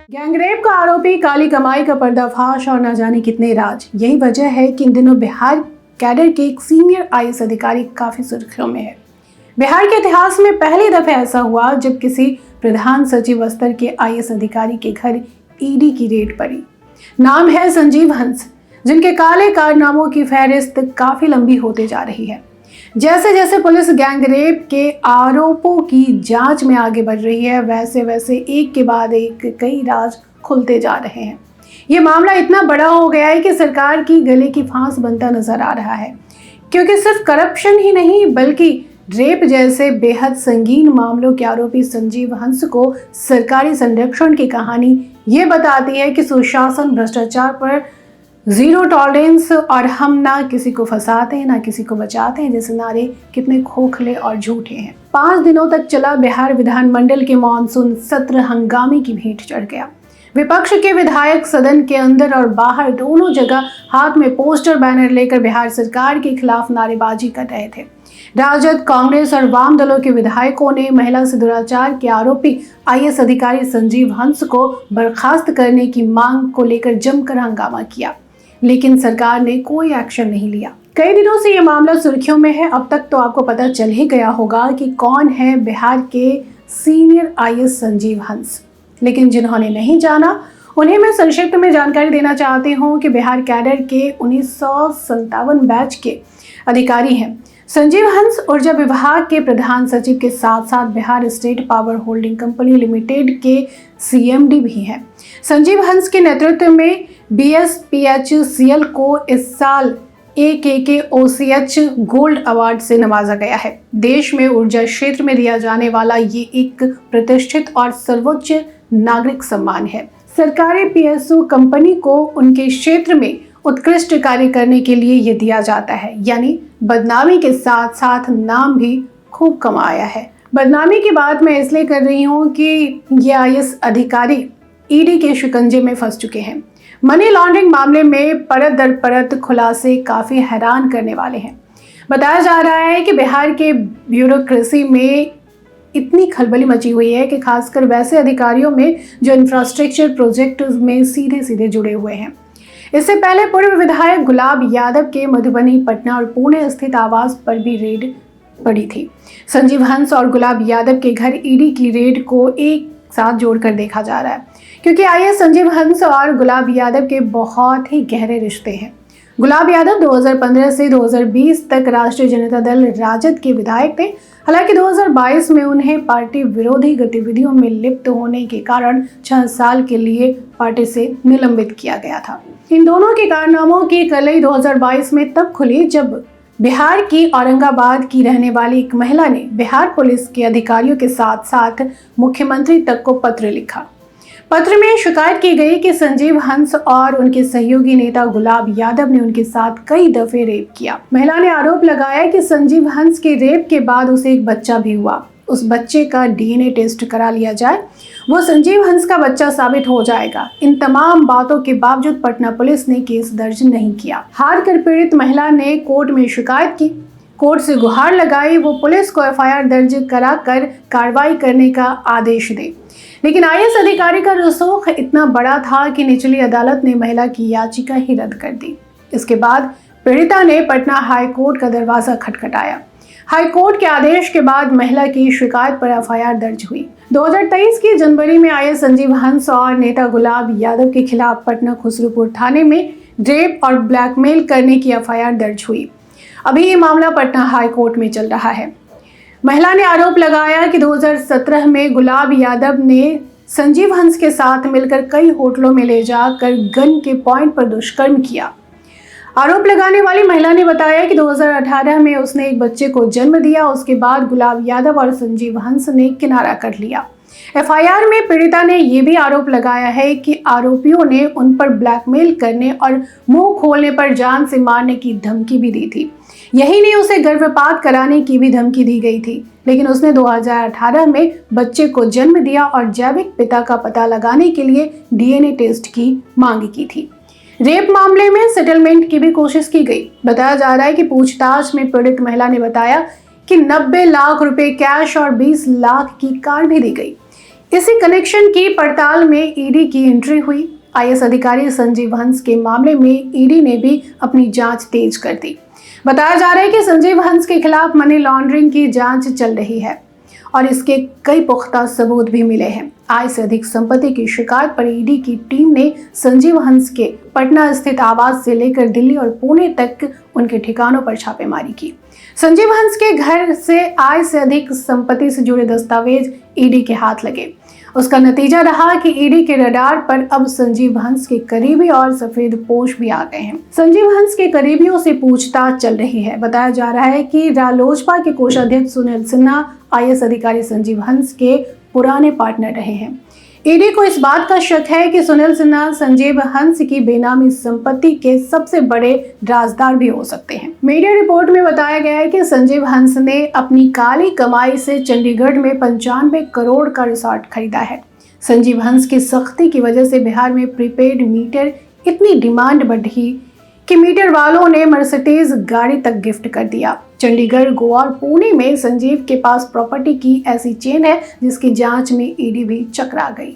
Gangrape का आरोपी, काली कमाई का पर्दाफाश और न जाने कितने राज। यही वजह है कि इन दिनों बिहार कैडर के एक सीनियर आईएएस अधिकारी काफी सुर्खियों में है। बिहार के इतिहास में पहली दफा ऐसा हुआ जब किसी प्रधान सचिव स्तर के आईएएस अधिकारी के घर ईडी की रेड पड़ी। नाम है संजीव हंस, जिनके काले कारनामों की फहरिस्त काफी लंबी होते जा रही है। जैसे जैसे पुलिस गैंगरेप के आरोपों की जांच में आगे बढ़ रही है, वैसे वैसे एक के बाद एक कई राज खुलते जा रहे हैं। ये मामला इतना बड़ा हो गया है कि सरकार की गले की फांस बनता नजर आ रहा है, क्योंकि सिर्फ करप्शन ही नहीं बल्कि रेप जैसे बेहद संगीन मामलों के आरोपी संजीव हंस को सरकारी संरक्षण की कहानी ये बताती है कि सुशासन, भ्रष्टाचार पर जीरो टॉलरेंस और हम ना किसी को फंसाते हैं ना किसी को बचाते हैं जैसे नारे कितने खोखले और झूठे हैं। 5 दिनों तक चला बिहार विधानमंडल के मॉनसून सत्र हंगामे की भेंट चढ़ गया। विपक्ष के विधायक सदन के अंदर और बाहर दोनों जगह हाथ में पोस्टर बैनर लेकर बिहार सरकार के खिलाफ नारेबाजी कर रहे थे। राजद, कांग्रेस और वाम दलों के विधायकों ने महिला से दुराचार के आरोपी आईएएस अधिकारी संजीव हंस को बर्खास्त करने की मांग को लेकर जमकर हंगामा किया, लेकिन सरकार ने कोई एक्शन नहीं लिया। कई दिनों से ये मामला सुर्खियों में है। अब तक तो आपको पता चल ही गया होगा कि कौन है बिहार के सीनियर आईएएस संजीव हंस, लेकिन जिन्होंने नहीं जाना उन्हें मैं संक्षिप्त में जानकारी देना चाहती हूँ कि बिहार कैडर के 1957 बैच के अधिकारी हैं। संजीव हंस ऊर्जा विभाग के प्रधान सचिव के साथ साथ Bihar state power holding company limited के सीएमडी भी हैं। संजीव हंस के नेतृत्व में BSPHCL को इस साल AKKOCH गोल्ड अवार्ड से नवाजा गया है। देश में ऊर्जा क्षेत्र में दिया जाने वाला ये एक प्रतिष्ठित और सर्वोच्च नागरिक सम्मान है। सरकारी PSU कंपनी को उनके क्षेत्र में उत्कृष्ट कार्य करने के लिए ये दिया जाता है, यानी बदनामी के साथ साथ नाम भी खूब कमाया है। बदनामी की बात मैं इसलिए कर रही हूँ कि ये आईएएस अधिकारी ईडी के शिकंजे में फंस चुके हैं। मनी लॉन्ड्रिंग मामले में परत दर परत खुलासे काफी हैरान करने वाले हैं। बताया जा रहा है कि बिहार के ब्यूरोक्रेसी में इतनी खलबली मची हुई है कि खासकर वैसे अधिकारियों में जो इंफ्रास्ट्रक्चर प्रोजेक्ट में सीधे सीधे जुड़े हुए हैं। इससे पहले पूर्व विधायक गुलाब यादव के मधुबनी, पटना और पुणे स्थित आवास पर भी रेड पड़ी थी। संजीव हंस और गुलाब यादव के घर ईडी की रेड को एक साथ जोड़कर देखा जा रहा है, क्योंकि आईएएस संजीव हंस और गुलाब यादव के बहुत ही गहरे रिश्ते हैं। गुलाब यादव 2015 से 2020 तक राष्ट्रीय जनता दल राजद के विधायक थे। हालांकि 2022 में उन्हें पार्टी विरोधी गतिविधियों में लिप्त होने के कारण 6 साल के लिए पार्टी से निलंबित किया गया था। इन दोनों के कारनामों की कलई 2022 में तब खुली जब बिहार की औरंगाबाद की रहने वाली एक महिला ने बिहार पुलिस के अधिकारियों के साथ साथ मुख्यमंत्री तक को पत्र लिखा। पत्र में शिकायत की गई कि संजीव हंस और उनके सहयोगी नेता गुलाब यादव ने उनके साथ कई दफे रेप किया। महिला ने आरोप लगाया कि संजीव हंस के रेप के बाद उसे एक बच्चा भी हुआ। उस बच्चे का डीएनए टेस्ट करा लिया जाए, वो संजीव हंस का बच्चा साबित हो जाएगा। इन तमाम बातों के बावजूद पटना पुलिस ने केस दर्ज नहीं किया। हार कर पीड़ित महिला ने कोर्ट में शिकायत की, कोर्ट से गुहार लगाई वो पुलिस को एफआईआर दर्ज कराकर कार्रवाई करने का आदेश दे, लेकिन आईएएस अधिकारी का रसूख इतना बड़ा था कि निचली अदालत ने महिला की याचिका ही रद्द कर दी। इसके बाद पीड़िता ने पटना हाई कोर्ट का दरवाजा खटखटाया। हाई कोर्ट के आदेश के बाद महिला की शिकायत पर एफआईआर दर्ज हुई। 2023 की जनवरी में आईएएस संजीव हंस और नेता गुलाब यादव के खिलाफ पटना खुसरूपुर थाने में रेप और ब्लैकमेल करने की एफआईआर दर्ज हुई। अभी ये मामला पटना हाई कोर्ट में चल रहा है। महिला ने आरोप लगाया कि 2017 में गुलाब यादव ने संजीव हंस के साथ मिलकर कई होटलों में ले जाकर गन के पॉइंट पर दुष्कर्म किया। आरोप लगाने वाली महिला ने बताया कि 2018 में उसने एक बच्चे को जन्म दिया। उसके बाद गुलाब यादव और संजीव हंस ने किनारा कर लिया। एफआईआर में पीड़िता ने यह भी आरोप लगाया है कि आरोपियों ने उन पर ब्लैकमेल करने और मुंह खोलने पर जान से मारने की धमकी भी दी थी। यही नहीं, उसे गर्भपात कराने की भी धमकी दी गई थी, लेकिन उसने 2018 में बच्चे को जन्म दिया और जैविक पिता का पता लगाने के लिए डीएनए टेस्ट की मांग की थी। रेप मामले में सेटलमेंट की भी कोशिश की गई। बताया जा रहा है कि पूछताछ में पीड़ित महिला ने बताया कि 90 लाख रुपए कैश और 20 लाख की कार भी दी गई। इसी कनेक्शन की पड़ताल में ईडी की एंट्री हुई। आईएएस अधिकारी संजीव हंस के मामले में ईडी ने भी अपनी जांच तेज कर दी। बताया जा रहा है कि संजीव हंस के खिलाफ मनी लॉन्ड्रिंग की जांच चल रही है और इसके कई पुख्ता सबूत भी मिले हैं। आय से अधिक संपत्ति की शिकायत पर ईडी की टीम ने संजीव हंस के पटना स्थित आवास से लेकर दिल्ली और पुणे तक उनके ठिकानों पर छापेमारी की। संजीव हंस के घर से आय से अधिक संपत्ति से जुड़े दस्तावेज ईडी के हाथ लगे। उसका नतीजा रहा कि ईडी के रडार पर अब संजीव हंस के करीबी और सफेदपोश भी आ गए हैं। संजीव हंस के करीबियों से पूछताछ चल रही है। बताया जा रहा है कि रालोसपा के कोषाध्यक्ष सुनील सिन्हा आईएएस अधिकारी संजीव हंस के पुराने पार्टनर रहे हैं। ईडी को इस बात का शक है कि सुनील सिन्हा संजीव हंस की बेनामी संपत्ति के सबसे बड़े राजदार भी हो सकते हैं। मीडिया रिपोर्ट में बताया गया है कि संजीव हंस ने अपनी काली कमाई से चंडीगढ़ में 95 करोड़ का रिसोर्ट खरीदा है। संजीव हंस की सख्ती की वजह से बिहार में प्रीपेड मीटर इतनी डिमांड बढ़ी कि मीटर वालों ने मर्सिडीज गाड़ी तक गिफ्ट कर दिया। चंडीगढ़, गोवा और पुणे में संजीव के पास प्रॉपर्टी की ऐसी चेन है जिसकी जांच में ईडी भी चकरा गई।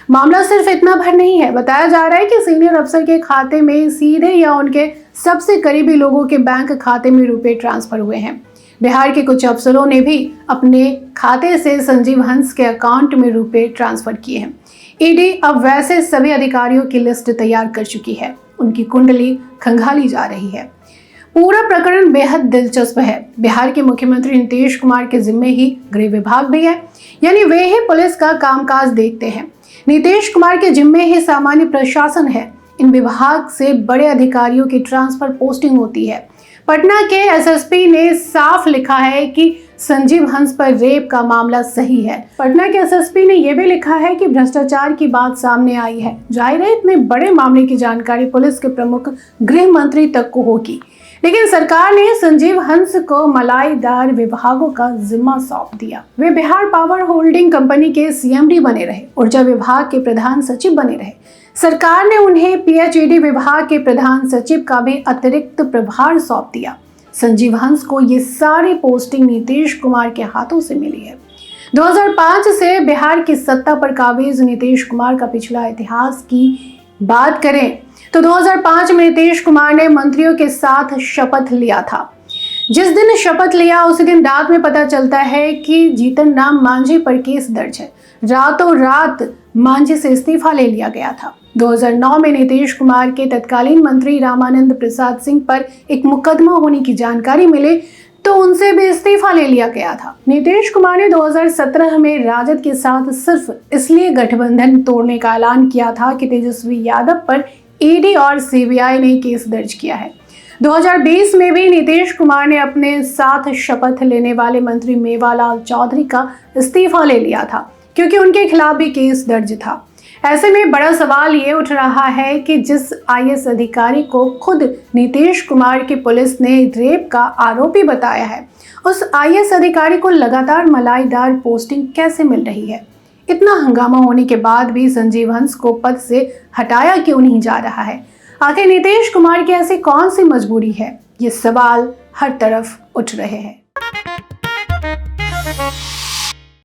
मामला सिर्फ इतना भर नहीं है। बताया जा रहा है कि सीनियर अफसर के खाते में सीधे या उनके सबसे करीबी लोगों के बैंक खाते में रुपए ट्रांसफर हुए हैं। बिहार के कुछ अफसरों ने भी अपने खाते से संजीव हंस के अकाउंट में रुपए ट्रांसफर किए हैं। ईडी अब वैसे सभी अधिकारियों की लिस्ट तैयार कर चुकी है। उनकी कुंडली खंगाली जा रही है। पूरा प्रकरण बेहद दिलचस्प है। बिहार के मुख्यमंत्री नीतीश कुमार के जिम्मे ही गृह विभाग भी है, यानी वे ही पुलिस का कामकाज देखते हैं। नीतीश कुमार के जिम्मे ही सामान्य प्रशासन है। इन विभाग से बड़े अधिकारियों की ट्रांसफर पोस्टिंग होती है। पटना के एसएसपी ने साफ लिखा है कि संजीव हंस पर रेप का मामला सही है। पटना के एसएसपी ने यह भी लिखा है कि भ्रष्टाचार की बात सामने आई है। जाहिर है इतने बड़े मामले की जानकारी पुलिस के प्रमुख गृह मंत्री तक को होगी, लेकिन सरकार ने संजीव हंस को मलाईदार विभागों का जिम्मा सौंप दिया। वे बिहार पावर होल्डिंग कंपनी के सीएमडी बने रहे, ऊर्जा विभाग के प्रधान सचिव बने रहे। सरकार ने उन्हें पीएचईडी विभाग के प्रधान सचिव का भी अतिरिक्त प्रभार सौंप दिया। संजीव हंस को ये सारी पोस्टिंग नीतीश कुमार के हाथों से मिली है। 2005 से बिहार की सत्ता पर काबिज नीतीश कुमार का पिछला इतिहास की बात करें तो 2005 में नीतीश कुमार ने मंत्रियों के साथ शपथ लिया था। जिस दिन शपथ लिया उसी दिन रात में पता चलता है कि जीतन राम मांझी पर केस दर्ज है। रातों रात मांझी से इस्तीफा ले लिया गया था। 2009 में नीतीश कुमार के तत्कालीन मंत्री रामानंद प्रसाद सिंह पर एक मुकदमा होने की जानकारी मिले तो उनसे भी इस्तीफा ले लिया गया था। नीतीश कुमार ने 2017 में राजद के साथ सिर्फ इसलिए गठबंधन तोड़ने का ऐलान किया था कि तेजस्वी यादव पर ईडी और सीबीआई ने केस दर्ज किया है। 2020 में भी नीतीश कुमार ने अपने साथ शपथ लेने वाले मंत्री मेवालाल चौधरी का इस्तीफा ले लिया था क्योंकि उनके खिलाफ भी केस दर्ज था। ऐसे में बड़ा सवाल ये उठ रहा है कि जिस आईएएस अधिकारी को खुद नीतीश कुमार की पुलिस ने रेप का आरोपी बताया है, उस आईएएस अधिकारी को लगातार मलाईदार पोस्टिंग कैसे मिल रही है? इतना हंगामा होने के बाद भी संजीव हंस को पद से हटाया क्यों नहीं जा रहा है? आखिर नीतीश कुमार की ऐसी कौन सी मजबूरी है? ये सवाल हर तरफ उठ रहे हैं।